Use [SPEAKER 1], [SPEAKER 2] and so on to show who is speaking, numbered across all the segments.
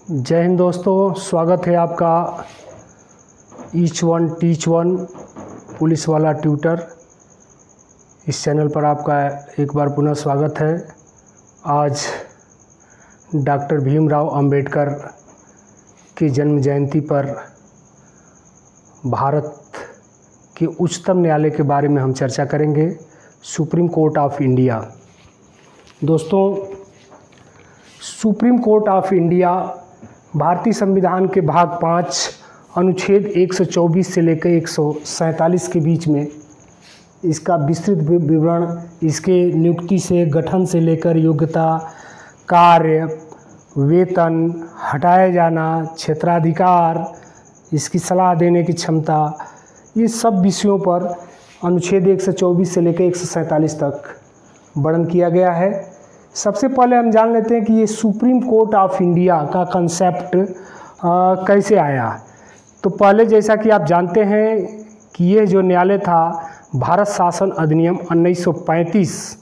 [SPEAKER 1] जय हिंद दोस्तों, स्वागत है आपका each one teach one police वाला ट्यूटर। इस चैनल पर आपका एक बार पुनः स्वागत है। आज डॉक्टर भीमराव अंबेडकर की जन्म जयंती पर भारत के उच्चतम न्यायालय के बारे में हम चर्चा करेंगे, सुप्रीम कोर्ट ऑफ इंडिया। दोस्तों, सुप्रीम कोर्ट ऑफ इंडिया भारतीय संविधान के भाग 5 अनुच्छेद 124 से लेकर 147 के बीच में इसका विस्तृत विवरण, इसके नियुक्ति से गठन से लेकर योग्यता, कार्य, वेतन, हटाए जाना, क्षेत्राधिकार, इसकी सलाह देने की क्षमता, ये सब विषयों पर अनुच्छेद 124 से लेकर 147 तक वर्णन किया गया है। सबसे पहले हम जान लेते हैं कि ये सुप्रीम कोर्ट ऑफ इंडिया का कंसेप्ट कैसे आया। तो पहले जैसा कि आप जानते हैं कि ये जो न्यायालय था, भारत शासन अधिनियम 1935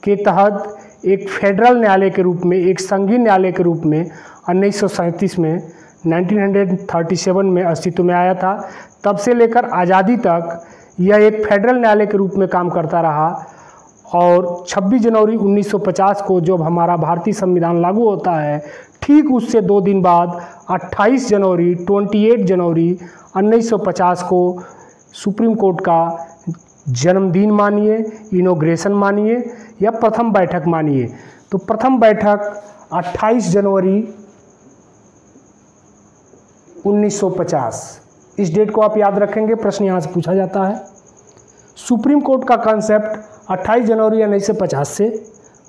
[SPEAKER 1] के तहत एक फेडरल न्यायालय के रूप में, एक संघीय न्यायालय के रूप में 1937 में 1937 में अस्तित्व में आया था। तब से लेकर आज़ादी तक यह एक फेडरल न्यायालय के रूप में काम करता रहा और 26 जनवरी 1950 को जब हमारा भारतीय संविधान लागू होता है, ठीक उससे 2 दिन बाद 28 जनवरी 1950 को सुप्रीम कोर्ट का जन्मदिन मानिए, इनॉग्रेशन मानिए या प्रथम बैठक मानिए। तो प्रथम बैठक 28 जनवरी 1950, इस डेट को आप याद रखेंगे, प्रश्न यहाँ से पूछा जाता है। सुप्रीम कोर्ट का कंसेप्ट 28 जनवरी 1950 से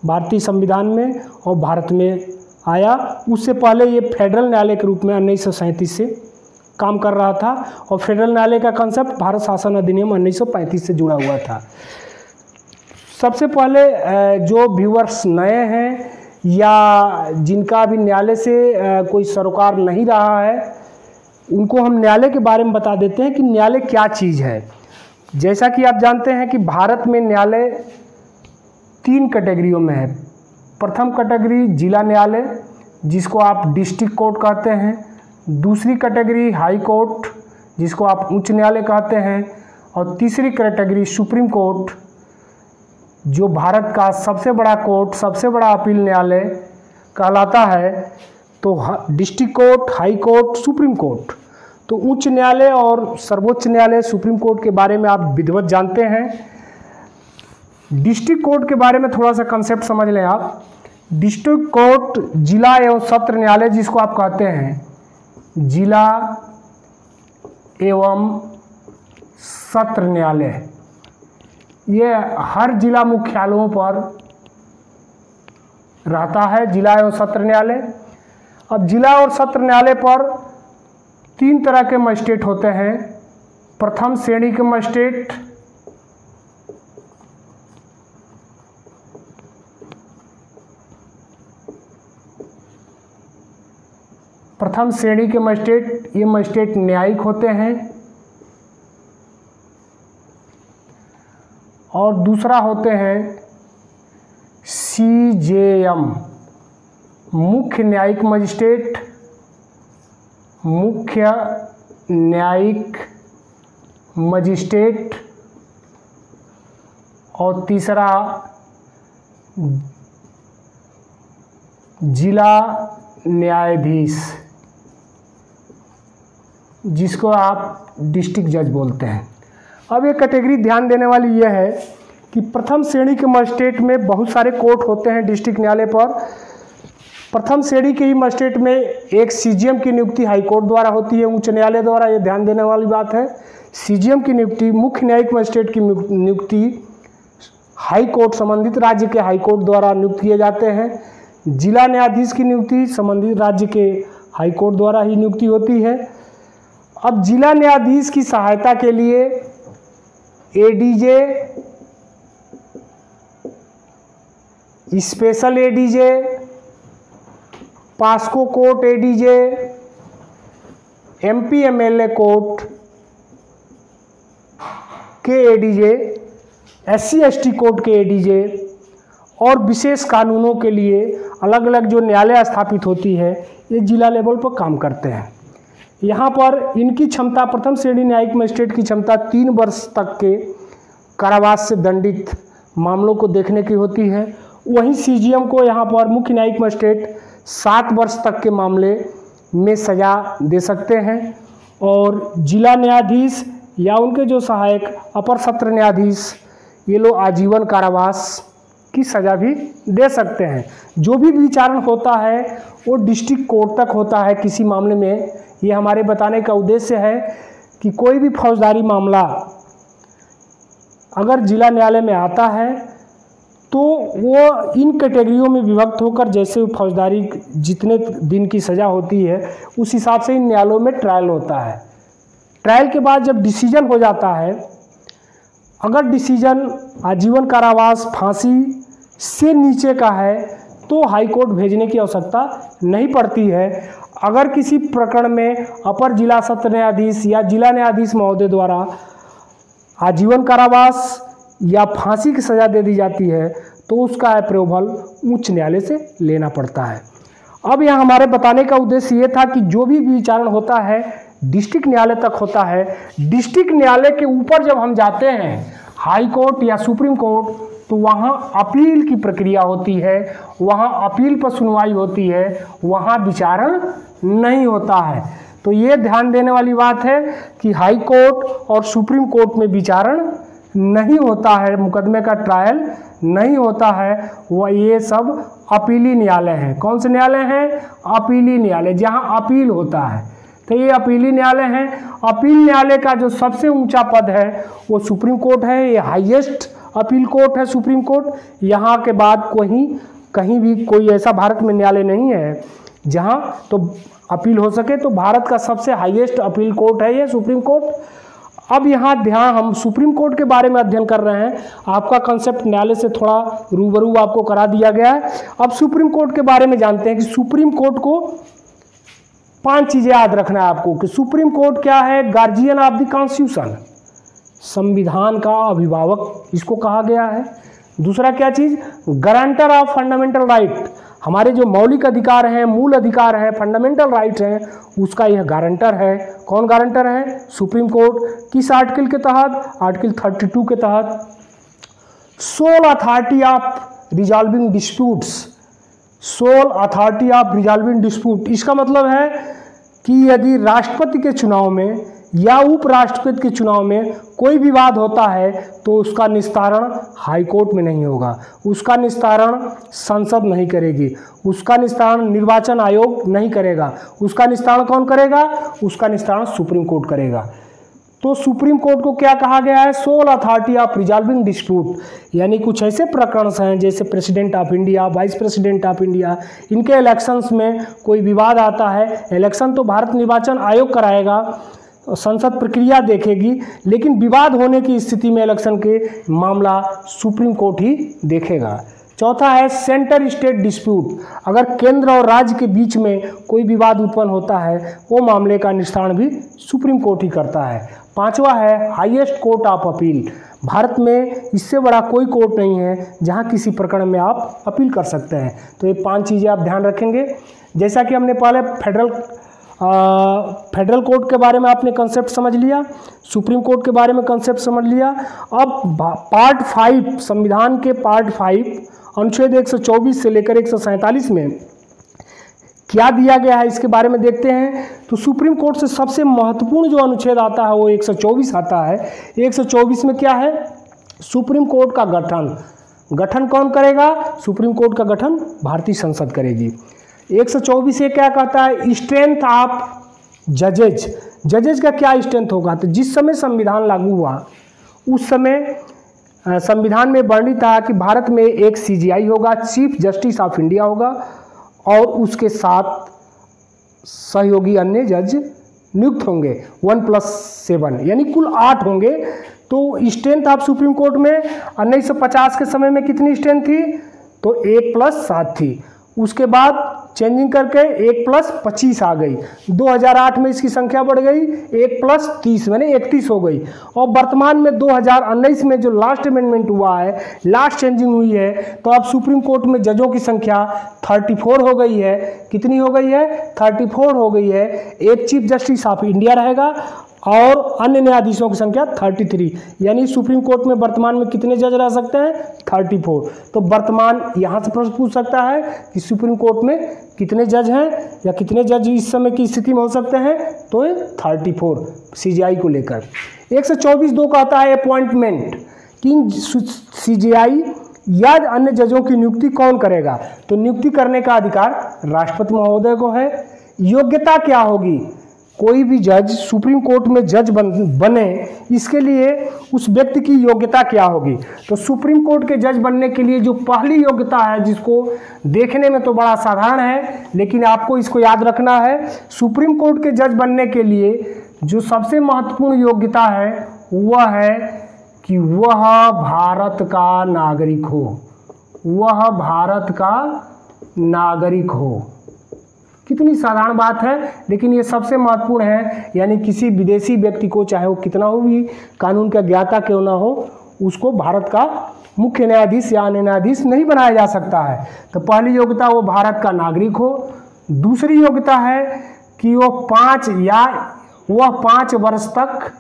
[SPEAKER 1] भारतीय संविधान में और भारत में आया। उससे पहले ये फेडरल न्यायालय के रूप में 1937 से काम कर रहा था और फेडरल न्यायालय का कंसेप्ट भारत शासन अधिनियम 1935 से जुड़ा हुआ था। सबसे पहले जो व्यूअर्स नए हैं या जिनका अभी न्यायालय से कोई सरोकार नहीं रहा है, उनको हम न्यायालय के बारे में बता देते हैं कि न्यायालय क्या चीज़ है। जैसा कि आप जानते हैं कि भारत में न्यायालय 3 कैटेगरियों में है। प्रथम कैटेगरी जिला न्यायालय, जिसको आप डिस्ट्रिक्ट कोर्ट कहते हैं। दूसरी कैटेगरी हाई कोर्ट, जिसको आप उच्च न्यायालय कहते हैं। और तीसरी कैटेगरी सुप्रीम कोर्ट, जो भारत का सबसे बड़ा कोर्ट, सबसे बड़ा अपील न्यायालय कहलाता है। तो district court, high court, supreme court. तो उच्च न्यायालय और सर्वोच्च न्यायालय सुप्रीम कोर्ट के बारे में आप विधिवत जानते हैं। डिस्ट्रिक्ट कोर्ट के बारे में थोड़ा सा कंसेप्ट समझ लें आप। डिस्ट्रिक्ट कोर्ट जिला एवं सत्र न्यायालय जिसको आप कहते हैं, जिला एवं सत्र न्यायालय, ये हर जिला मुख्यालयों पर रहता है, जिला एवं सत्र न्यायालय। अब जिला और सत्र न्यायालय पर 3 तरह के मजिस्ट्रेट होते हैं। प्रथम श्रेणी के मजिस्ट्रेट, ये मजिस्ट्रेट न्यायिक होते हैं। और दूसरा होते हैं CJM, मुख्य न्यायिक मजिस्ट्रेट, मुख्य न्यायिक मजिस्ट्रेट। और तीसरा जिला न्यायाधीश, जिसको आप डिस्ट्रिक्ट जज बोलते हैं। अब ये कैटेगरी ध्यान देने वाली यह है कि प्रथम श्रेणी के मजिस्ट्रेट में बहुत सारे कोर्ट होते हैं डिस्ट्रिक्ट न्यायालय पर। प्रथम श्रेणी के ही मजिस्ट्रेट में एक CJM की नियुक्ति हाई कोर्ट द्वारा होती है, उच्च न्यायालय द्वारा। ये ध्यान देने वाली बात है। CJM की नियुक्ति, मुख्य न्यायिक मजिस्ट्रेट की नियुक्ति हाई कोर्ट, संबंधित राज्य के हाई कोर्ट द्वारा नियुक्त किए जाते हैं। जिला न्यायाधीश की नियुक्ति संबंधित राज्य के हाई कोर्ट द्वारा ही नियुक्ति होती है। अब जिला न्यायाधीश की सहायता के लिए ADJ, special ADJ, POCSO court ADJ, MP MLA court के ADJ, SC ST कोर्ट के ADJ और विशेष कानूनों के लिए अलग अलग जो न्यायालय स्थापित होती है ये जिला लेवल पर काम करते हैं। यहाँ पर इनकी क्षमता, प्रथम श्रेणी न्यायिक मजिस्ट्रेट की क्षमता 3 वर्ष तक के कारावास से दंडित मामलों को देखने की होती है। वहीं सीजीएम को यहाँ पर मुख्य न्यायिक मजिस्ट्रेट 7 वर्ष तक के मामले में सज़ा दे सकते हैं और जिला न्यायाधीश या उनके जो सहायक अपर सत्र न्यायाधीश ये लोग आजीवन कारावास की सज़ा भी दे सकते हैं। जो भी विचारण होता है वो डिस्ट्रिक्ट कोर्ट तक होता है किसी मामले में। ये हमारे बताने का उद्देश्य है कि कोई भी फौजदारी मामला अगर जिला न्यायालय में आता है तो वो इन कैटेगरियों में विभक्त होकर, जैसे फौजदारी जितने दिन की सज़ा होती है उस हिसाब से इन न्यायालयों में ट्रायल होता है। ट्रायल के बाद जब डिसीजन हो जाता है, अगर डिसीजन आजीवन कारावास फांसी से नीचे का है तो हाई कोर्ट भेजने की आवश्यकता नहीं पड़ती है। अगर किसी प्रकरण में अपर जिला सत्र न्यायाधीश या जिला न्यायाधीश महोदय द्वारा आजीवन कारावास या फांसी की सज़ा दे दी जाती है तो उसका अप्रूवल उच्च न्यायालय से लेना पड़ता है। अब यहाँ हमारे बताने का उद्देश्य ये था कि जो भी विचारण होता है डिस्ट्रिक्ट न्यायालय तक होता है। डिस्ट्रिक्ट न्यायालय के ऊपर जब हम जाते हैं हाई कोर्ट या सुप्रीम कोर्ट, तो वहाँ अपील की प्रक्रिया होती है, वहाँ अपील पर सुनवाई होती है, वहाँ विचारण नहीं होता है। तो ये ध्यान देने वाली बात है कि हाई कोर्ट और सुप्रीम कोर्ट में विचारण नहीं होता है, मुकदमे का ट्रायल नहीं होता है। वह ये सब अपीली न्यायालय हैं। कौन से न्यायालय हैं? अपीली न्यायालय, जहाँ अपील होता है। तो ये अपीली न्यायालय हैं। अपील न्यायालय का जो सबसे ऊंचा पद है वो सुप्रीम कोर्ट है। ये हाईएस्ट अपील कोर्ट है सुप्रीम कोर्ट। यहाँ के बाद कहीं भी कोई ऐसा भारत में न्यायालय नहीं है जहाँ तो अपील हो सके। तो भारत का सबसे हाईएस्ट अपील कोर्ट है ये सुप्रीम कोर्ट। अब यहाँ ध्यान, हम सुप्रीम कोर्ट के बारे में अध्ययन कर रहे हैं। आपका कंसेप्ट न्यायालय से थोड़ा रूबरू आपको करा दिया गया है। अब सुप्रीम कोर्ट के बारे में जानते हैं कि सुप्रीम कोर्ट को 5 चीज़ें याद रखना है आपको कि सुप्रीम कोर्ट क्या है? गार्जियन ऑफ द कॉन्स्टिट्यूशन, संविधान का अभिभावक इसको कहा गया है। दूसरा क्या चीज़? गारंटर ऑफ फंडामेंटल राइट, हमारे जो मौलिक अधिकार हैं, मूल अधिकार हैं, फंडामेंटल राइट्स हैं, उसका यह गारंटर है। कौन गारंटर है? Supreme court. किस आर्टिकल के तहत? आर्टिकल 32 के तहत। Soul authority of resolving disputes, soul authority of resolving dispute, इसका मतलब है कि यदि राष्ट्रपति के चुनाव में या उपराष्ट्रपति के चुनाव में कोई विवाद होता है तो उसका निस्तारण हाई कोर्ट में नहीं होगा, उसका निस्तारण संसद नहीं करेगी, उसका निस्तारण निर्वाचन आयोग नहीं करेगा, उसका निस्तारण कौन करेगा? उसका निस्तारण सुप्रीम कोर्ट करेगा। तो सुप्रीम कोर्ट को क्या कहा गया है? Soul authority of resolving dispute, यानी कुछ ऐसे प्रकरण हैं जैसे president of India, vice president of India, इनके इलेक्शंस में कोई विवाद आता है। इलेक्शन तो भारत निर्वाचन आयोग कराएगा, संसद प्रक्रिया देखेगी, लेकिन विवाद होने की स्थिति में इलेक्शन के मामला सुप्रीम कोर्ट ही देखेगा। चौथा है सेंटर स्टेट डिस्प्यूट, अगर केंद्र और राज्य के बीच में कोई विवाद उत्पन्न होता है वो मामले का निस्तारण भी सुप्रीम कोर्ट ही करता है। पांचवा है highest court of appeal, Bharat में इससे बड़ा कोई कोर्ट नहीं है जहां किसी प्रकरण में आप अपील कर सकते हैं। तो ये 5 चीज़ें आप ध्यान रखेंगे। जैसा कि हमने पहले फेडरल कोर्ट के बारे में आपने कंसेप्ट समझ लिया, सुप्रीम कोर्ट के बारे में कंसेप्ट समझ लिया। अब पार्ट 5 संविधान के पार्ट 5 अनुच्छेद 124 से लेकर 147 में क्या दिया गया है इसके बारे में देखते हैं। तो सुप्रीम कोर्ट से सबसे महत्वपूर्ण जो अनुच्छेद आता है वो 124 आता है। 124 में क्या है? सुप्रीम कोर्ट का गठन कौन करेगा? सुप्रीम कोर्ट का गठन भारतीय संसद करेगी। 124 ये क्या कहता है? स्ट्रेंथ ऑफ जजेज का क्या स्ट्रेंथ होगा? तो जिस समय संविधान लागू हुआ उस समय संविधान में वर्णित था कि भारत में एक CJI होगा, चीफ जस्टिस ऑफ इंडिया होगा, और उसके साथ सहयोगी अन्य जज नियुक्त होंगे 1+7, यानी कुल 8 होंगे। तो स्ट्रेंथ ऑफ सुप्रीम कोर्ट में 1950 के समय में कितनी स्ट्रेंथ थी? तो 1+7 थी। उसके बाद चेंजिंग करके 1+25 आ गई। 2008 में इसकी संख्या बढ़ गई 1+30 यानी 31 हो गई। और वर्तमान में 2019 में जो लास्ट अमेंडमेंट हुआ है, लास्ट चेंजिंग हुई है, तो अब सुप्रीम कोर्ट में जजों की संख्या 34 हो गई है। कितनी हो गई है? 34 हो गई है। एक चीफ जस्टिस ऑफ इंडिया रहेगा और अन्य न्यायाधीशों की संख्या 33, यानी सुप्रीम कोर्ट में वर्तमान में कितने जज रह सकते हैं? 34। तो वर्तमान यहाँ से प्रश्न पूछ सकता है कि सुप्रीम कोर्ट में कितने जज हैं या कितने जज इस समय की स्थिति में हो सकते हैं? तो 34 सीजीआई को लेकर। 124(2) कहता है अपॉइंटमेंट, कि सीजीआई या अन्य जजों की नियुक्ति कौन करेगा? तो नियुक्ति करने का अधिकार राष्ट्रपति महोदय को है। योग्यता क्या होगी? कोई भी जज सुप्रीम कोर्ट में जज बने, इसके लिए उस व्यक्ति की योग्यता क्या होगी? तो सुप्रीम कोर्ट के जज बनने के लिए जो पहली योग्यता है, जिसको देखने में तो बड़ा साधारण है लेकिन आपको इसको याद रखना है, सुप्रीम कोर्ट के जज बनने के लिए जो सबसे महत्वपूर्ण योग्यता है वह है कि वह भारत का नागरिक हो। वह भारत का नागरिक हो। कितनी साधारण बात है, लेकिन ये सबसे महत्वपूर्ण है। यानी किसी विदेशी व्यक्ति को, चाहे वो कितना हो भी कानून का ज्ञाता क्यों ना हो, उसको भारत का मुख्य न्यायाधीश या अन्य न्यायाधीश नहीं बनाया जा सकता है। तो पहली योग्यता वो भारत का नागरिक हो। दूसरी योग्यता है कि वह 5 वर्ष तक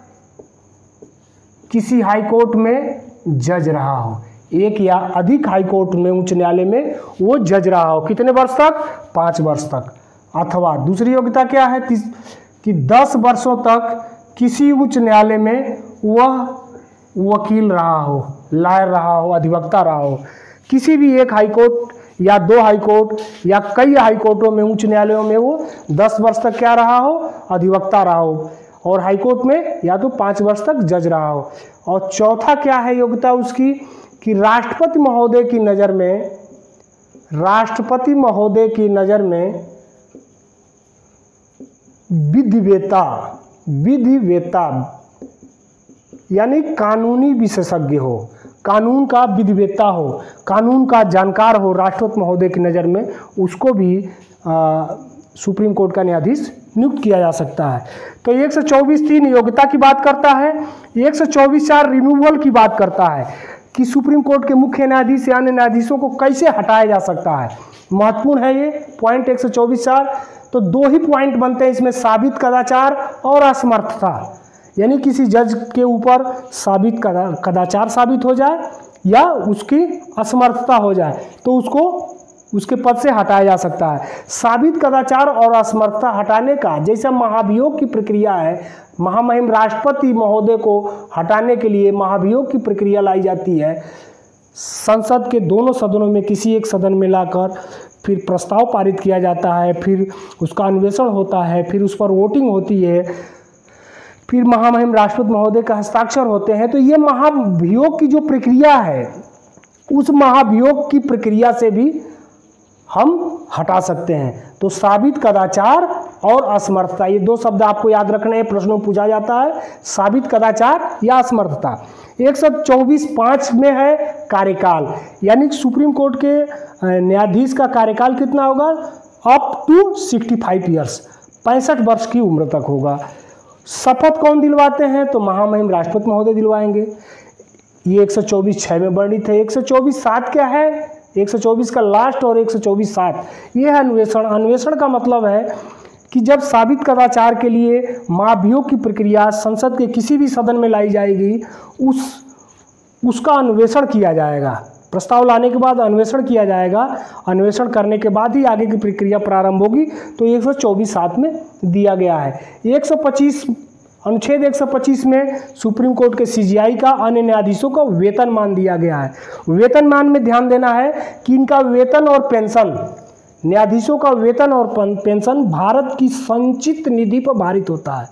[SPEAKER 1] किसी हाई कोर्ट में जज रहा हो। एक या अधिक हाई कोर्ट में, उच्च न्यायालय में वो जज रहा हो। कितने वर्ष तक? 5 वर्ष तक। अथवा दूसरी योग्यता क्या है कि 10 वर्षों तक किसी उच्च न्यायालय में वह वकील रहा हो, लॉयर रहा हो, अधिवक्ता रहा हो। किसी भी एक हाई कोर्ट या 2 हाई कोर्ट या कई हाई कोर्टों में, उच्च न्यायालयों में वो 10 वर्ष तक क्या रहा हो? अधिवक्ता रहा हो। और हाई कोर्ट में या तो 5 वर्ष तक जज रहा हो। और चौथा क्या है योग्यता उसकी कि राष्ट्रपति महोदय की नज़र में विधिवेता यानी कानूनी विशेषज्ञ हो, कानून का विधिवेता हो, कानून का जानकार हो। राष्ट्रपति महोदय की नज़र में उसको भी सुप्रीम कोर्ट का न्यायाधीश नियुक्त किया जा सकता है। तो 124(3) योग्यता की बात करता है। 124(4) रिमूवल की बात करता है कि सुप्रीम कोर्ट के मुख्य न्यायाधीश या अन्य न्यायाधीशों को कैसे हटाया जा सकता है। महत्वपूर्ण है ये पॉइंट 124(4। तो 2 ही पॉइंट बनते हैं इसमें, साबित कदाचार और असमर्थता। यानी किसी जज के ऊपर साबित कदाचार साबित हो जाए या उसकी असमर्थता हो जाए तो उसको उसके पद से हटाया जा सकता है। साबित कदाचार और असमर्थता हटाने का जैसा महाभियोग की प्रक्रिया है, महामहिम राष्ट्रपति महोदय को हटाने के लिए महाभियोग की प्रक्रिया लाई जाती है। संसद के दोनों सदनों में किसी एक सदन में लाकर फिर प्रस्ताव पारित किया जाता है, फिर उसका अन्वेषण होता है, फिर उस पर वोटिंग होती है, फिर महामहिम राष्ट्रपति महोदय का हस्ताक्षर होते हैं। तो ये महाभियोग की जो प्रक्रिया है, उस महाभियोग की प्रक्रिया से भी हम हटा सकते हैं। तो साबित कदाचार और असमर्थता, ये 2 शब्द आपको याद रखने हैं, प्रश्नों में पूछा जाता है, साबित कदाचार या असमर्थता। 124(5) में है कार्यकाल, यानी सुप्रीम कोर्ट के न्यायाधीश का कार्यकाल कितना होगा? अप टू 65 ईयर्स, 65 वर्ष की उम्र तक होगा। शपथ कौन दिलवाते हैं? तो महामहिम राष्ट्रपति महोदय दिलवाएंगे। ये 124(6) में वर्णित है। 124(7) क्या है? 124 का लास्ट और 124(7) ये है अन्वेषण। अन्वेषण का मतलब है कि जब साबित कदाचार के लिए महाभियोग की प्रक्रिया संसद के किसी भी सदन में लाई जाएगी, उसका अन्वेषण किया जाएगा। प्रस्ताव लाने के बाद अन्वेषण किया जाएगा, अन्वेषण करने के बाद ही आगे की प्रक्रिया प्रारंभ होगी। तो 124(7) में दिया गया है। 125 अनुच्छेद 125 में सुप्रीम कोर्ट के सीजीआई का अन्य न्यायाधीशों का वेतनमान दिया गया है। वेतनमान में ध्यान देना है कि इनका वेतन और पेंशन, न्यायाधीशों का वेतन और पेंशन भारत की संचित निधि पर भारित होता है।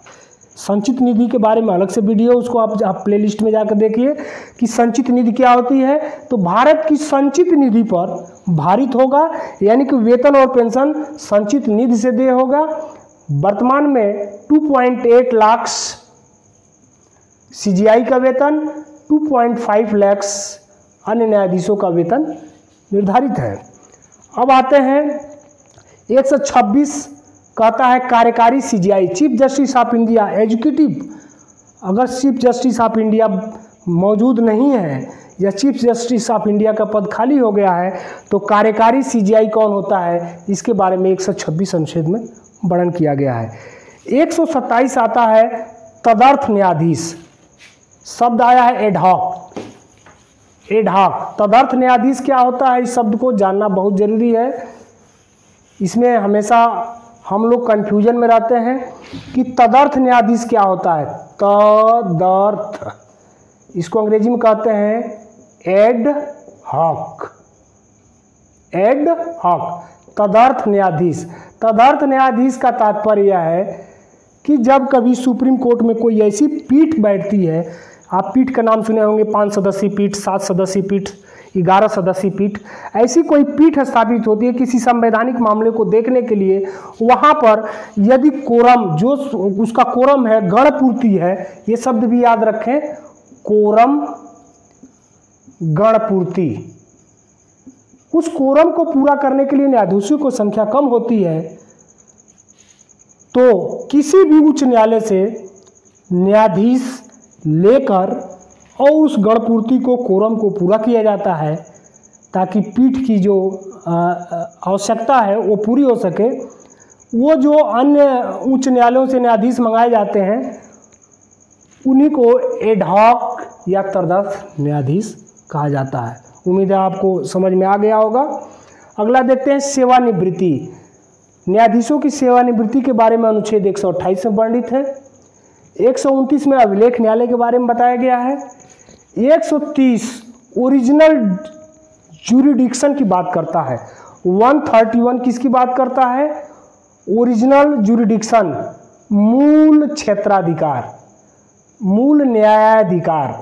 [SPEAKER 1] संचित निधि के बारे में अलग से वीडियो, उसको आप प्लेलिस्ट में जाकर देखिए कि संचित निधि क्या होती है। तो भारत की संचित निधि पर भारित होगा, यानी कि वेतन और पेंशन संचित निधि से देय होगा। वर्तमान में 2.8 लाख सीजीआई का वेतन, 2.5 लाख अन्य न्यायाधीशों का वेतन निर्धारित है। अब आते हैं 126 कहता है कार्यकारी CGI, chief justice of India, educative, अगर चीफ जस्टिस ऑफ इंडिया मौजूद नहीं है या चीफ जस्टिस ऑफ इंडिया का पद खाली हो गया है तो कार्यकारी सीजीआई कौन होता है, इसके बारे में 126 अनुच्छेद में वर्णन किया गया है। 127 आता है तदर्थ न्यायाधीश, शब्द आया है एडहॉक। एडहॉक तदर्थ न्यायाधीश क्या होता है, इस शब्द को जानना बहुत जरूरी है। इसमें हमेशा हम लोग कंफ्यूजन में रहते हैं कि तदर्थ न्यायाधीश क्या होता है। तदर्थ, इसको अंग्रेजी में कहते हैं एड हॉक। एड हॉक तदर्थ न्यायाधीश। तदर्थ न्यायाधीश का तात्पर्य यह है कि जब कभी सुप्रीम कोर्ट में कोई ऐसी पीठ बैठती है, आप पीठ का नाम सुने होंगे, 5 सदस्यीय पीठ, 7 सदस्यीय पीठ, 11 सदस्यीय पीठ, ऐसी कोई पीठ स्थापित होती है किसी संवैधानिक मामले को देखने के लिए। वहाँ पर यदि कोरम, जो उसका कोरम है, गणपूर्ति है, ये शब्द भी याद रखें, कोरम गणपूर्ति, उस कोरम को पूरा करने के लिए न्यायाधीशों की संख्या कम होती है तो किसी भी उच्च न्यायालय से न्यायाधीश लेकर और उस गणपूर्ति को, कोरम को पूरा किया जाता है ताकि पीठ की जो आवश्यकता है वो पूरी हो सके। वो जो अन्य उच्च न्यायालयों से न्यायाधीश मंगाए जाते हैं उन्हीं को एडहॉक या तदर्थ न्यायाधीश कहा जाता है। उम्मीद है आपको समझ में आ गया होगा। अगला देखते हैं सेवानिवृत्ति। न्यायाधीशों की सेवानिवृत्ति के बारे में अनुच्छेद 128 में वर्णित है। 129 में अभिलेख न्यायालय के बारे में बताया गया है। 130 ओरिजिनल ज्यूरिडिक्शन की बात करता है। 131 किसकी बात करता है? ओरिजिनल ज्यूरिडिक्शन, मूल क्षेत्राधिकार, मूल न्यायाधिकार,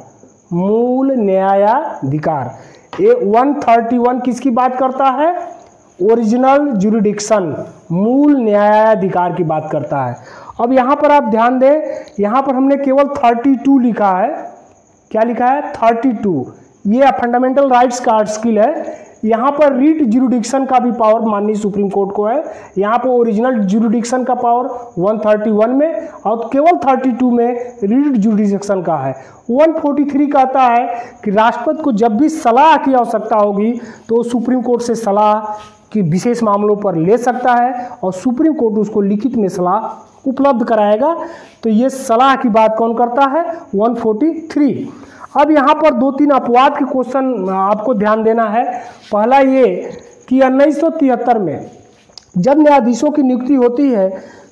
[SPEAKER 1] मूल न्यायाधिकार। 131 किसकी बात करता है? ओरिजिनल ज्यूरिडिक्शन, मूल न्यायाधिकार की बात करता है। अब यहाँ पर आप ध्यान दें, यहाँ पर हमने केवल 32 लिखा है। क्या लिखा है? 32। ये फंडामेंटल राइट्स का आर्टिकल है। यहाँ पर रीट ज्यूरिडिक्शन का भी पावर माननीय सुप्रीम कोर्ट को है। यहाँ पर ओरिजिनल ज्यूरिडिक्शन का पावर 131 में और केवल 32 में रीट ज्यूरिडिक्शन का है। 143 कहता है कि राष्ट्रपति को जब भी सलाह की आवश्यकता होगी तो सुप्रीम कोर्ट से सलाह की विशेष मामलों पर ले सकता है और सुप्रीम कोर्ट उसको लिखित में सलाह उपलब्ध कराएगा। तो ये सलाह की बात कौन करता है? 143। अब यहाँ पर 2-3 अपवाद के क्वेश्चन आपको ध्यान देना है। पहला ये कि 1973 में जब न्यायाधीशों की नियुक्ति होती है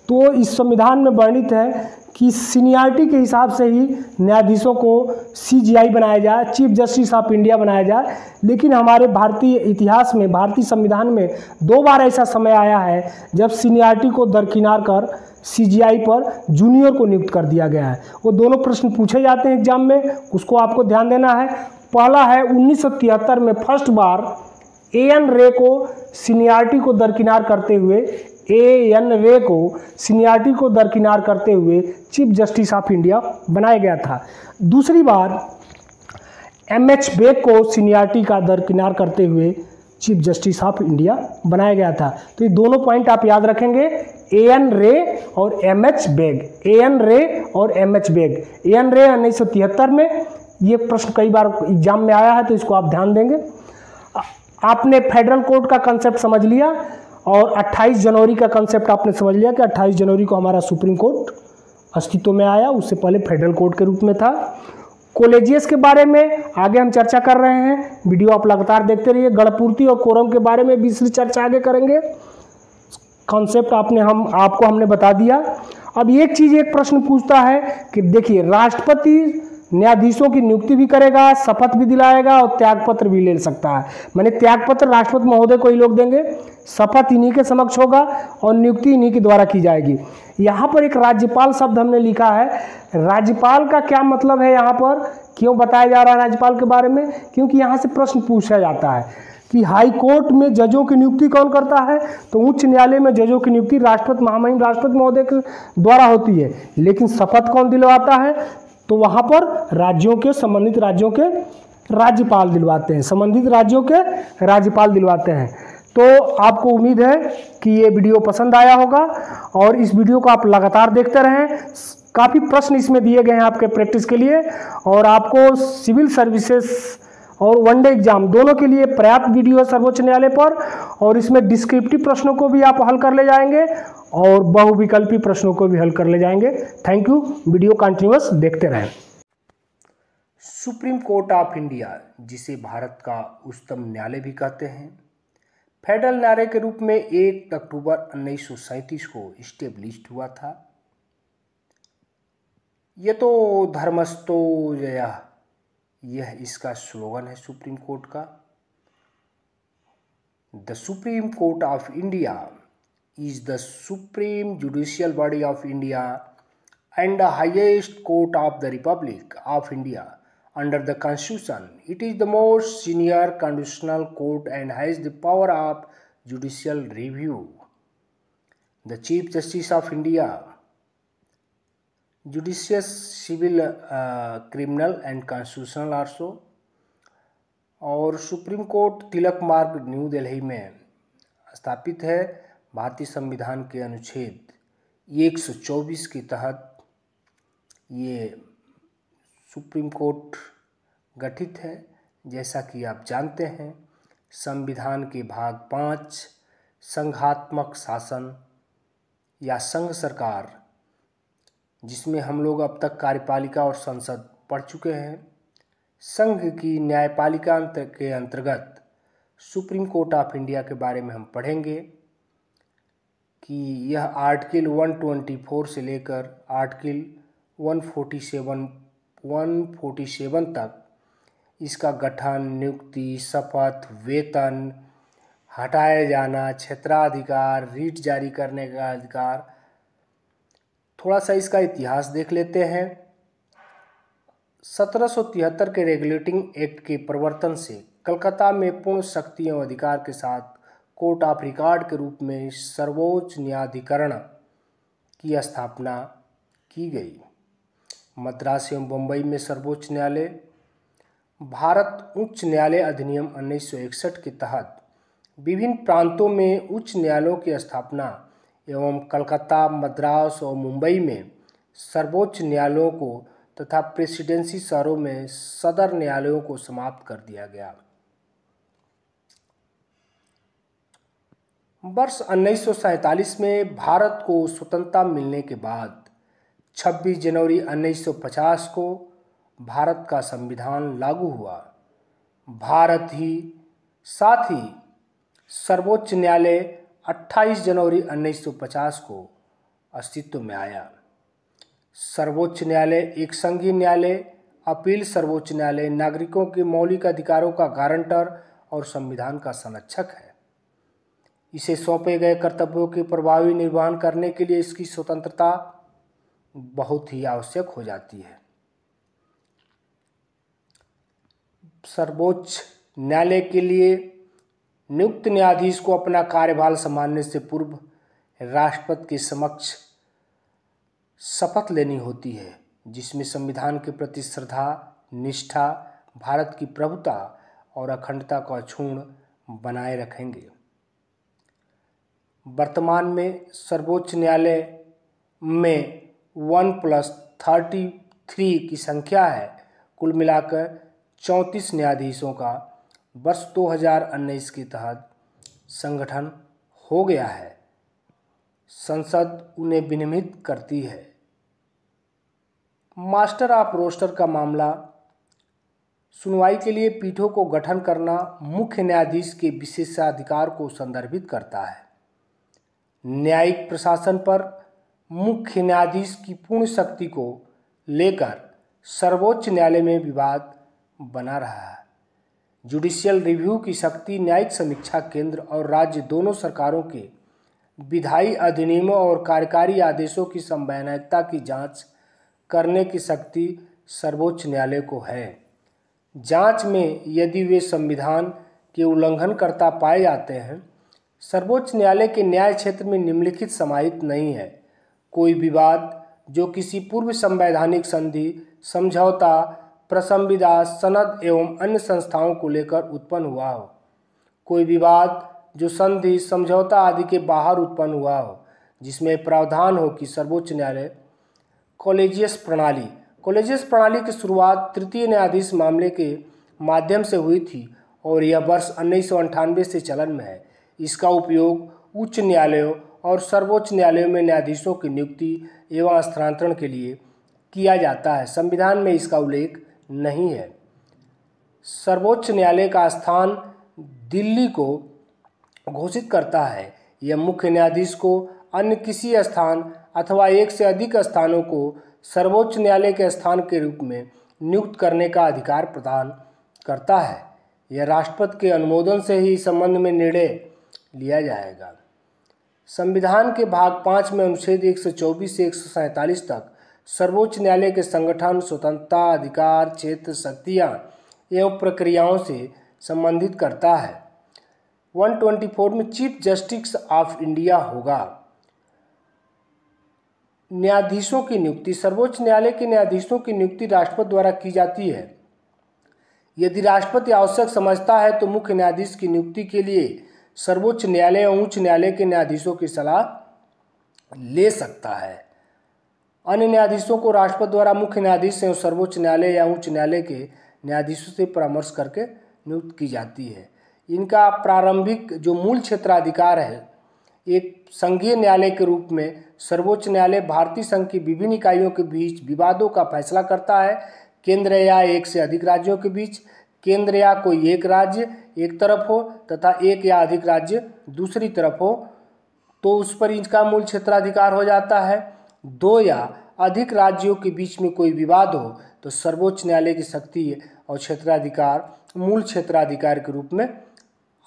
[SPEAKER 1] तो इस संविधान में वर्णित है कि सीनियरिटी के हिसाब से ही न्यायाधीशों को सीजीआई बनाया जाए, चीफ जस्टिस ऑफ इंडिया बनाया जाए। लेकिन हमारे भारतीय इतिहास में, भारतीय संविधान में 2 बार ऐसा समय आया है जब सीनियरिटी को दरकिनार कर सीजीआई पर जूनियर को नियुक्त कर दिया गया है। वो दोनों प्रश्न पूछे जाते हैं एग्जाम में, उसको आपको ध्यान देना है। पहला है 1973 में फर्स्ट बार एएन रे को सीनियरिटी को दरकिनार करते हुए, एएन रे को सीनियरिटी को दरकिनार करते हुए चीफ जस्टिस ऑफ इंडिया बनाया गया था। दूसरी बार एमएच बेग को सीनियरिटी का दरकिनार करते हुए चीफ जस्टिस ऑफ इंडिया बनाया गया था। तो ये दोनों पॉइंट आप याद रखेंगे, एएन रे और एमएच बेग, एएन रे और एमएच बेग। एएन रे 1973 में, ये प्रश्न कई बार एग्जाम में आया है तो इसको आप ध्यान देंगे। आपने फेडरल कोर्ट का कंसेप्ट समझ लिया और 28 जनवरी का कंसेप्ट आपने समझ लिया कि 28 जनवरी को हमारा सुप्रीम कोर्ट अस्तित्व में आया, उससे पहले फेडरल कोर्ट के रूप में था। कॉलेजियस के बारे में आगे हम चर्चा कर रहे हैं, वीडियो आप लगातार देखते रहिए। गणपूर्ति और कोरम के बारे में भी इसलिए चर्चा आगे करेंगे। कॉन्सेप्ट आपको हमने बता दिया। अब एक चीज़, एक प्रश्न पूछता है कि देखिए, राष्ट्रपति न्यायाधीशों की नियुक्ति भी करेगा, शपथ भी दिलाएगा और त्यागपत्र भी ले सकता है। मैंने त्यागपत्र राष्ट्रपति महोदय को ही लोग देंगे, शपथ इन्हीं के समक्ष होगा और नियुक्ति इन्हीं के द्वारा की जाएगी। यहाँ पर एक राज्यपाल शब्द हमने लिखा है। राज्यपाल का क्या मतलब है, यहाँ पर क्यों बताया जा रहा है राज्यपाल के बारे में? क्योंकि यहाँ से प्रश्न पूछा जाता है कि हाई कोर्ट में जजों की नियुक्ति कौन करता है? तो उच्च न्यायालय में जजों की नियुक्ति राष्ट्रपति, महामहिम राष्ट्रपति महोदय के द्वारा होती है। लेकिन शपथ कौन दिलवाता है? तो वहाँ पर राज्यों के, संबंधित राज्यों के राज्यपाल दिलवाते हैं, संबंधित राज्यों के राज्यपाल दिलवाते हैं। तो आपको उम्मीद है कि ये वीडियो पसंद आया होगा और इस वीडियो को आप लगातार देखते रहें। काफ़ी प्रश्न इसमें दिए गए हैं आपके प्रैक्टिस के लिए और आपको सिविल सर्विसेज और वनडे एग्जाम दोनों के लिए पर्याप्त वीडियो है सर्वोच्च न्यायालय पर, और इसमें डिस्क्रिप्टिव प्रश्नों को भी आप हल कर ले जाएंगे और बहुविकल्पी प्रश्नों को भी हल कर ले जाएंगे। थैंक यू, वीडियो कंटिन्यूअस देखते रहें। सुप्रीम कोर्ट ऑफ इंडिया, जिसे भारत का उच्चतम न्यायालय भी कहते हैं, फेडरल न्यायालय के रूप में 1 अक्टूबर 1937 को इस्टेब्लिश्ड हुआ था। ये तो धर्मस्थो जयः, यह इसका स्लोगन है सुप्रीम कोर्ट का। The supreme court of India is the supreme judicial body of India and the highest court of the Republic of India under the constitution. It is the most senior constitutional court and has the power of judicial review. The Chief Justice of India judicious civil, criminal and constitutional also. और supreme court तिलक मार्ग new Delhi में स्थापित है। भारतीय संविधान के अनुच्छेद 124 के तहत ये सुप्रीम कोर्ट गठित है। जैसा कि आप जानते हैं, संविधान के भाग 5 संघात्मक शासन या संघ सरकार, जिसमें हम लोग अब तक कार्यपालिका और संसद पढ़ चुके हैं, संघ की न्यायपालिका के अंतर्गत सुप्रीम कोर्ट ऑफ इंडिया के बारे में हम पढ़ेंगे कि यह आर्टिकल 124 से लेकर आर्टिकल 147 तक इसका गठन, नियुक्ति, शपथ, वेतन, हटाए जाना, क्षेत्राधिकार, रीट जारी करने का अधिकार। थोड़ा सा इसका इतिहास देख लेते हैं। 1773 के रेगुलेटिंग एक्ट के प्रवर्तन से कलकत्ता में पूर्ण शक्ति एवं अधिकार के साथ कोर्ट ऑफ रिकॉर्ड के रूप में सर्वोच्च न्यायाधिकरण की स्थापना की गई। मद्रास एवं बम्बई में सर्वोच्च न्यायालय। भारत उच्च न्यायालय अधिनियम 1961 के तहत विभिन्न प्रांतों में उच्च न्यायालयों की स्थापना एवं कलकत्ता, मद्रास और मुंबई में सर्वोच्च न्यायालयों को तथा प्रेसिडेंसी शहरों में सदर न्यायालयों को समाप्त कर दिया गया। वर्ष 1947 में भारत को स्वतंत्रता मिलने के बाद 26 जनवरी 1950 को भारत का संविधान लागू हुआ। साथ ही सर्वोच्च न्यायालय 28 जनवरी 1950 को अस्तित्व में आया। सर्वोच्च न्यायालय एक संघीय न्यायालय, अपील सर्वोच्च न्यायालय नागरिकों के मौलिक अधिकारों का गारंटर और संविधान का संरक्षक है। इसे सौंपे गए कर्तव्यों के प्रभावी निर्वहन करने के लिए इसकी स्वतंत्रता बहुत ही आवश्यक हो जाती है। सर्वोच्च न्यायालय के लिए नियुक्त न्यायाधीश को अपना कार्यभार संभालने से पूर्व राष्ट्रपति के समक्ष शपथ लेनी होती है, जिसमें संविधान के प्रति श्रद्धा, निष्ठा, भारत की प्रभुता और अखंडता को अक्षुण्ण बनाए रखेंगे। वर्तमान में सर्वोच्च न्यायालय में 1+33 की संख्या है। कुल मिलाकर 34 न्यायाधीशों का वर्ष 2019 के तहत संगठन हो गया है। संसद उन्हें विनियमित करती है। मास्टर ऑफ रोस्टर का मामला सुनवाई के लिए पीठों को गठन करना मुख्य न्यायाधीश के विशेषाधिकार को संदर्भित करता है। न्यायिक प्रशासन पर मुख्य न्यायाधीश की पूर्ण शक्ति को लेकर सर्वोच्च न्यायालय में विवाद बना रहा है। जुडिशियल रिव्यू की शक्ति न्यायिक समीक्षा केंद्र और राज्य दोनों सरकारों के विधायी अधिनियमों और कार्यकारी आदेशों की संवैधानिकता की जांच करने की शक्ति सर्वोच्च न्यायालय को है। जांच में यदि वे संविधान के उल्लंघनकर्ता पाए जाते हैं, सर्वोच्च न्यायालय के न्याय क्षेत्र में निम्नलिखित समाहित नहीं है। कोई विवाद जो किसी पूर्व संवैधानिक संधि, समझौता, प्रसंविदा, सनद एवं अन्य संस्थाओं को लेकर उत्पन्न हुआ हो। कोई विवाद
[SPEAKER 2] जो संधि, समझौता आदि के बाहर उत्पन्न हुआ हो, जिसमें प्रावधान हो कि सर्वोच्च न्यायालय कॉलेजियस प्रणाली की शुरुआत तृतीय न्यायाधीश मामले के माध्यम से हुई थी और यह वर्ष 1998 से चलन में है। इसका उपयोग उच्च न्यायालयों और सर्वोच्च न्यायालयों में न्यायाधीशों की नियुक्ति एवं स्थानांतरण के लिए किया जाता है। संविधान में इसका उल्लेख नहीं है। सर्वोच्च न्यायालय का स्थान दिल्ली को घोषित करता है। यह मुख्य न्यायाधीश को अन्य किसी स्थान अथवा एक से अधिक स्थानों को सर्वोच्च न्यायालय के स्थान के रूप में नियुक्त करने का अधिकार प्रदान करता है। यह राष्ट्रपति के अनुमोदन से ही इस संबंध में निर्णय लिया जाएगा। संविधान के भाग 5 में अनुच्छेद 124 से 147 तक सर्वोच्च न्यायालय के संगठन, स्वतंत्रता, अधिकार, क्षेत्र, शक्तियाँ एवं प्रक्रियाओं से संबंधित करता है। 124 में चीफ जस्टिस ऑफ इंडिया होगा। न्यायाधीशों की नियुक्ति। सर्वोच्च न्यायालय के न्यायाधीशों की नियुक्ति राष्ट्रपति द्वारा की जाती है। यदि राष्ट्रपति आवश्यक समझता है तो मुख्य न्यायाधीश की नियुक्ति के लिए सर्वोच्च न्यायालय और उच्च न्यायालय के न्यायाधीशों की सलाह ले सकता है। अन्य न्यायाधीशों को राष्ट्रपति द्वारा मुख्य न्यायाधीश एवं सर्वोच्च न्यायालय या उच्च न्यायालय के न्यायाधीशों से परामर्श करके नियुक्त की जाती है। इनका प्रारंभिक जो मूल क्षेत्राधिकार है, एक संघीय न्यायालय के रूप में सर्वोच्च न्यायालय भारतीय संघ की विभिन्न इकाइयों के बीच विवादों का फैसला करता है। केंद्र या एक से अधिक राज्यों के बीच, केंद्र या कोई एक राज्य एक तरफ हो तथा एक या अधिक राज्य दूसरी तरफ हो तो उस पर इनका मूल क्षेत्राधिकार हो जाता है। दो या अधिक राज्यों के बीच में कोई विवाद हो तो सर्वोच्च न्यायालय की शक्ति और क्षेत्राधिकार मूल क्षेत्राधिकार के रूप में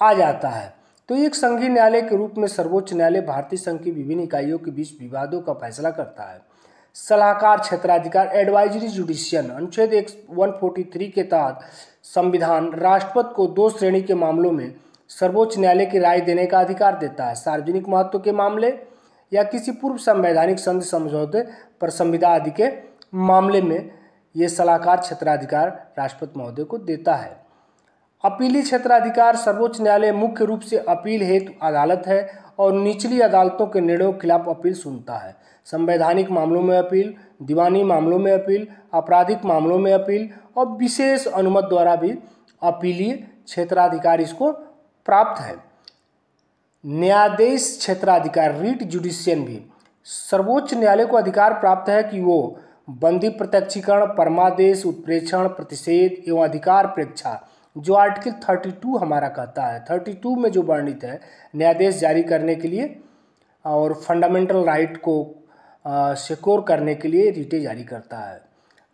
[SPEAKER 2] आ जाता है। तो एक संघीय न्यायालय के रूप में सर्वोच्च न्यायालय भारतीय संघ की विभिन्न इकाइयों के बीच विवादों का फैसला करता है। सलाहकार क्षेत्राधिकार, एडवाइजरी जुडिशियन। अनुच्छेद 143 के तहत संविधान राष्ट्रपति को 2 श्रेणी के मामलों में सर्वोच्च न्यायालय की राय देने का अधिकार देता है। सार्वजनिक महत्व के मामले या किसी पूर्व संवैधानिक संधि समझौते पर संविदा आदि के मामले में ये सलाहकार क्षेत्राधिकार राष्ट्रपति महोदय को देता है। अपीली क्षेत्राधिकार। सर्वोच्च न्यायालय मुख्य रूप से अपील हेतु अदालत है और निचली अदालतों के निर्णयों के खिलाफ अपील सुनता है। संवैधानिक मामलों में अपील, दीवानी मामलों में अपील, आपराधिक मामलों में अपील और विशेष अनुमति द्वारा भी अपीलीय क्षेत्राधिकार इसको प्राप्त है। न्यायाधीश क्षेत्राधिकार, रीट जुडिशियन भी सर्वोच्च न्यायालय को अधिकार प्राप्त है कि वो बंदी प्रत्यक्षीकरण, परमादेश, उत्प्रेक्षण, प्रतिषेध एवं अधिकार प्रेक्षा जो आर्टिकल 32 हमारा कहता है, 32 में जो वर्णित है न्यायादेश जारी करने के लिए और फंडामेंटल राइट को सिक्योर करने के लिए रीटें जारी करता है।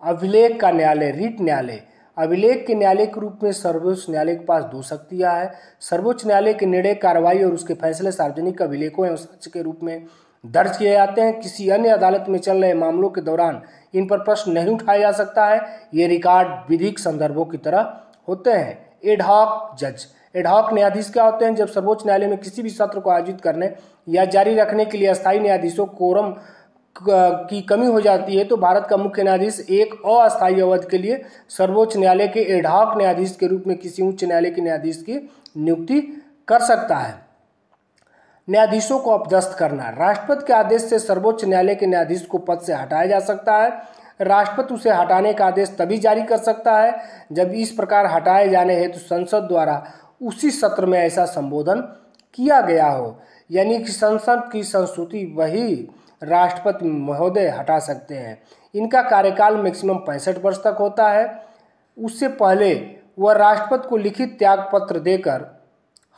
[SPEAKER 2] अभिलेख का न्यायालय, रीट न्यायालय। अभिलेख के न्यायालय के रूप में सर्वोच्च न्यायालय के पास 2 शक्तियाँ हैं। सर्वोच्च न्यायालय के निर्णय, कार्रवाई और उसके फैसले सार्वजनिक अभिलेखों एवं साक्ष्य के रूप में दर्ज किए जाते हैं। किसी अन्य अदालत में चल रहे मामलों के दौरान इन पर प्रश्न नहीं उठाया जा सकता है। ये रिकॉर्ड विधिक संदर्भों की तरह होते हैं। एडहॉक जज। एडहॉक न्यायाधीश क्या होते हैं? जब सर्वोच्च न्यायालय में किसी भी सत्र को आयोजित करने या जारी रखने के लिए अस्थायी न्यायाधीशों कोरम की कमी हो जाती है तो भारत का मुख्य न्यायाधीश एक अस्थायी अवधि के लिए सर्वोच्च न्यायालय के एडहॉक न्यायाधीश के रूप में किसी उच्च न्यायालय के न्यायाधीश की नियुक्ति कर सकता है। न्यायाधीशों को अपदस्थ करना। राष्ट्रपति के आदेश से सर्वोच्च न्यायालय के न्यायाधीश को पद से हटाया जा सकता है। राष्ट्रपति उसे हटाने का आदेश तभी जारी कर सकता है जब इस प्रकार हटाए जाने हेतु संसद द्वारा उसी सत्र में ऐसा संबोधन किया गया हो, यानी कि संसद की संस्तुति वही राष्ट्रपति महोदय हटा सकते हैं। इनका कार्यकाल मैक्सिमम 65 वर्ष तक होता है। उससे पहले वह राष्ट्रपति को लिखित त्याग पत्र देकर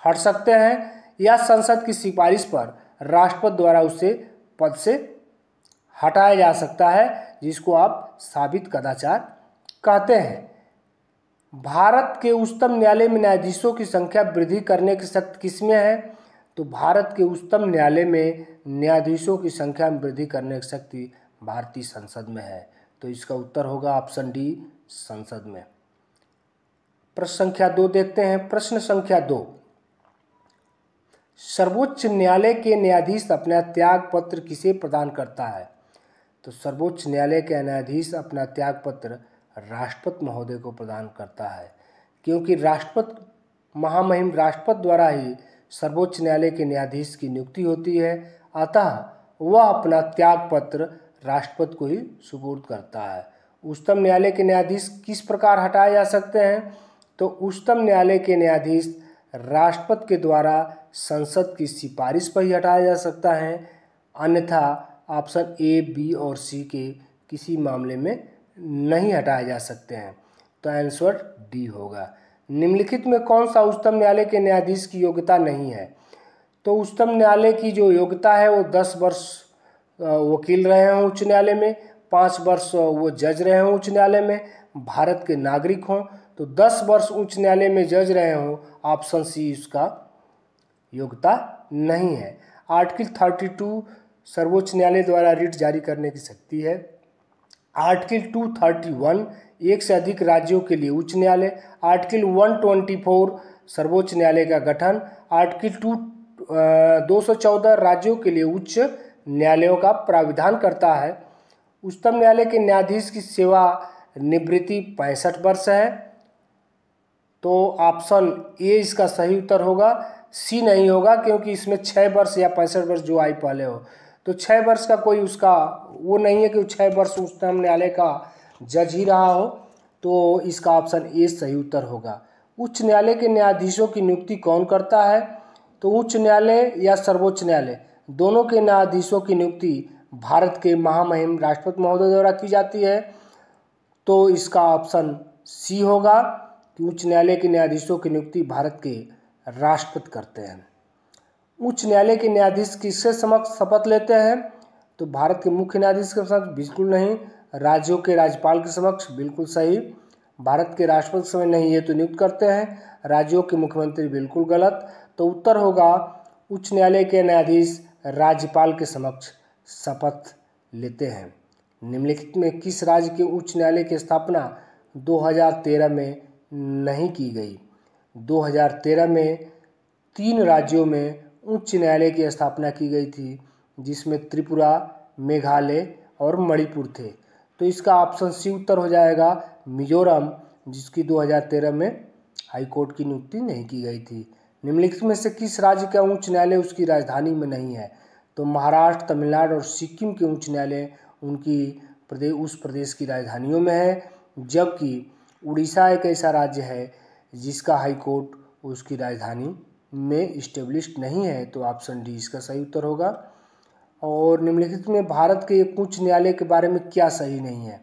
[SPEAKER 2] हट सकते हैं या संसद की सिफारिश पर राष्ट्रपति द्वारा उसे पद से हटाया जा सकता है, जिसको आप साबित कदाचार कहते हैं। भारत के उच्चतम न्यायालय में न्यायाधीशों की संख्या वृद्धि करने की शक्ति किसमें है? तो भारत के उच्चतम न्यायालय में न्यायाधीशों की संख्या में वृद्धि करने की शक्ति भारतीय संसद में है। तो इसका उत्तर होगा ऑप्शन डी, संसद में। प्रश्न संख्या 2 देखते हैं। प्रश्न संख्या 2, सर्वोच्च न्यायालय के न्यायाधीश अपना त्याग पत्र किसे प्रदान करता है? तो सर्वोच्च न्यायालय के न्यायाधीश अपना त्याग पत्र राष्ट्रपति महोदय को प्रदान करता है, क्योंकि राष्ट्रपति महामहिम राष्ट्रपति द्वारा ही सर्वोच्च न्यायालय के न्यायाधीश की नियुक्ति होती है, अतः वह अपना त्याग पत्र राष्ट्रपति को ही सुपुर्द करता है। उच्चतम न्यायालय के न्यायाधीश किस प्रकार हटाए जा सकते हैं? तो उच्चतम न्यायालय के न्यायाधीश राष्ट्रपति के द्वारा संसद की सिफारिश पर ही हटाया जा सकता है, अन्यथा ऑप्शन ए, बी और सी के किसी मामले में नहीं हटाए जा सकते हैं। तो आंसर डी होगा। निम्नलिखित में कौन सा उच्चतम न्यायालय के न्यायाधीश की योग्यता नहीं है? तो उच्चतम न्यायालय की जो योग्यता है वो 10 वर्ष वकील रहे हों उच्च न्यायालय में, 5 वर्ष वो जज रहे हों उच्च न्यायालय में, भारत के नागरिक हों। तो 10 वर्ष उच्च न्यायालय में जज रहे हों, ऑप्शन सी उसका योग्यता नहीं है। आर्टिकल 32 सर्वोच्च न्यायालय द्वारा रिट जारी करने की शक्ति है। आर्टिकल 231 एक से अधिक राज्यों के लिए उच्च न्यायालय। आर्टिकल 124 सर्वोच्च न्यायालय का गठन। आर्टिकल 214 राज्यों के लिए उच्च न्यायालयों का प्राविधान करता है। उच्चतम न्यायालय के न्यायाधीश की सेवा निवृत्ति 65 वर्ष है। तो ऑप्शन ए इसका सही उत्तर होगा, सी नहीं होगा, क्योंकि इसमें 6 वर्ष या 65 वर्ष जो आई पहले हो। तो 6 वर्ष का कोई उसका वो नहीं है कि 6 वर्ष उच्चतम न्यायालय का जज ही रहा हो। तो इसका ऑप्शन ए सही उत्तर होगा। उच्च न्यायालय के न्यायाधीशों की नियुक्ति कौन करता है? तो उच्च न्यायालय या सर्वोच्च न्यायालय दोनों के न्यायाधीशों की नियुक्ति भारत के महामहिम राष्ट्रपति महोदय द्वारा की जाती है। तो इसका ऑप्शन सी होगा कि उच्च न्यायालय के न्यायाधीशों की नियुक्ति भारत के राष्ट्रपति करते हैं। उच्च न्यायालय के न्यायाधीश किसके समक्ष शपथ लेते हैं? तो भारत के मुख्य न्यायाधीश के समक्ष बिल्कुल नहीं, राज्यों के राज्यपाल के समक्ष बिल्कुल सही, भारत के राष्ट्रपति के समय नहीं, ये तो नियुक्त करते हैं, राज्यों के मुख्यमंत्री बिल्कुल गलत। तो उत्तर होगा उच्च न्यायालय के न्यायाधीश राज्यपाल के समक्ष शपथ लेते हैं। निम्नलिखित में किस राज्य के उच्च न्यायालय की स्थापना 2013 में नहीं की गई? 2013 में 3 राज्यों में उच्च न्यायालय की स्थापना की गई थी, जिसमें त्रिपुरा, मेघालय और मणिपुर थे। तो इसका ऑप्शन सी उत्तर हो जाएगा, मिजोरम, जिसकी 2013 में हाई कोर्ट की नियुक्ति नहीं की गई थी। निम्नलिखित में से किस राज्य का उच्च न्यायालय उसकी राजधानी में नहीं है? तो महाराष्ट्र, तमिलनाडु और सिक्किम के उच्च न्यायालय उनकी उस प्रदेश की राजधानियों में है, जबकि उड़ीसा एक ऐसा राज्य है जिसका हाई कोर्ट उसकी राजधानी में इस्टेब्लिश्ड नहीं है। तो ऑप्शन डी इसका सही उत्तर होगा। और निम्नलिखित में भारत के एक उच्च न्यायालय के बारे में क्या सही नहीं है?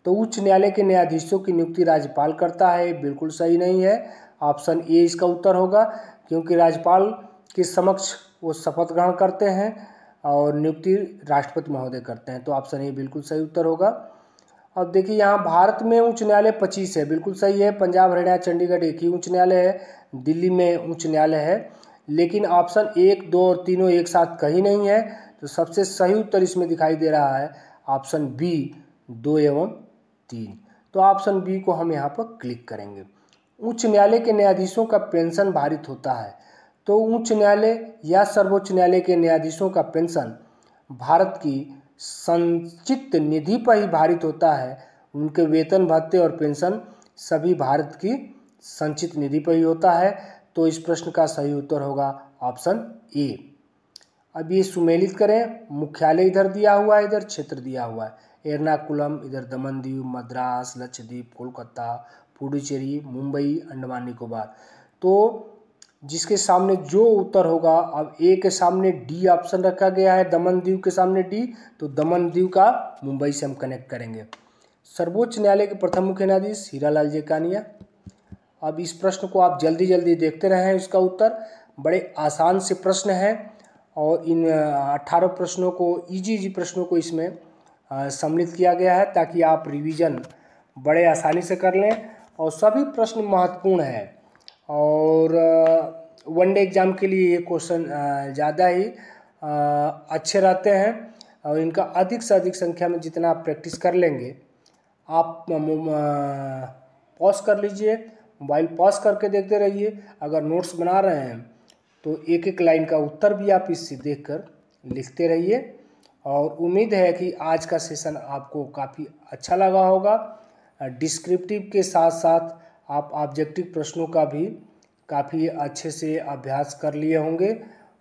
[SPEAKER 2] तो उच्च न्यायालय के न्यायाधीशों की नियुक्ति राज्यपाल करता है, बिल्कुल सही नहीं है, ऑप्शन ए इसका उत्तर होगा, क्योंकि राज्यपाल के समक्ष वो शपथ ग्रहण करते हैं और नियुक्ति राष्ट्रपति महोदय करते हैं। तो ऑप्शन ए बिल्कुल सही उत्तर होगा। अब देखिए यहाँ भारत में उच्च न्यायालय 25 है, बिल्कुल सही है। पंजाब, हरियाणा, चंडीगढ़ एक ही उच्च न्यायालय है, दिल्ली में उच्च न्यायालय है, लेकिन ऑप्शन 1, 2 और तीनों एक साथ कहीं नहीं है। तो सबसे सही उत्तर इसमें दिखाई दे रहा है ऑप्शन बी, 2 एवं 3। तो ऑप्शन बी को हम यहाँ पर क्लिक करेंगे। उच्च न्यायालय के न्यायाधीशों का पेंशन भारित होता है। तो उच्च न्यायालय या सर्वोच्च न्यायालय के न्यायाधीशों का पेंशन भारत की संचित निधि पर ही भारित होता है। उनके वेतन, भत्ते और पेंशन सभी भारत की संचित निधि पर ही होता है। तो इस प्रश्न का सही उत्तर होगा ऑप्शन ए। अब ये सुमेलित करें, मुख्यालय इधर दिया हुआ है, इधर क्षेत्र दिया हुआ है, एर्नाकुलम, इधर दमन दीव, मद्रास, लक्षद्वीप, कोलकाता, पुडुचेरी, मुंबई, अंडमान निकोबार। तो जिसके सामने जो उत्तर होगा, अब ए के सामने डी ऑप्शन रखा गया है, दमन दीव के सामने डी, तो दमन दीव का मुंबई से हम कनेक्ट करेंगे। सर्वोच्च न्यायालय के प्रथम मुख्य न्यायाधीश हीरालाल जेकानिया। अब इस प्रश्न को आप जल्दी जल्दी देखते रहें, इसका उत्तर बड़े आसान से प्रश्न है और इन 18 प्रश्नों को इजी प्रश्नों को इसमें सम्मिलित किया गया है ताकि आप रिवीजन बड़े आसानी से कर लें। और सभी प्रश्न महत्वपूर्ण है और वनडे एग्जाम के लिए ये क्वेश्चन ज़्यादा ही अच्छे रहते हैं और इनका अधिक से अधिक संख्या में जितना आप प्रैक्टिस कर लेंगे, आप पॉज कर लीजिए, मोबाइल पॉज करके देखते रहिए। अगर नोट्स बना रहे हैं तो एक एक लाइन का उत्तर भी आप इससे देखकर लिखते रहिए। और उम्मीद है कि आज का सेशन आपको काफ़ी अच्छा लगा होगा। डिस्क्रिप्टिव के साथ साथ आप ऑब्जेक्टिव प्रश्नों का भी काफ़ी अच्छे से अभ्यास कर लिए होंगे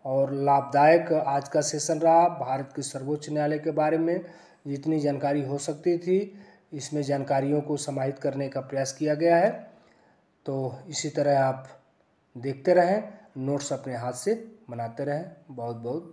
[SPEAKER 2] और लाभदायक आज का सेशन रहा। भारत के सर्वोच्च न्यायालय के बारे में जितनी जानकारी हो सकती थी इसमें जानकारियों को समाहित करने का प्रयास किया गया है। तो इसी तरह आप देखते रहें, नोट्स अपने हाथ से बनाते रहें। बहुत बहुत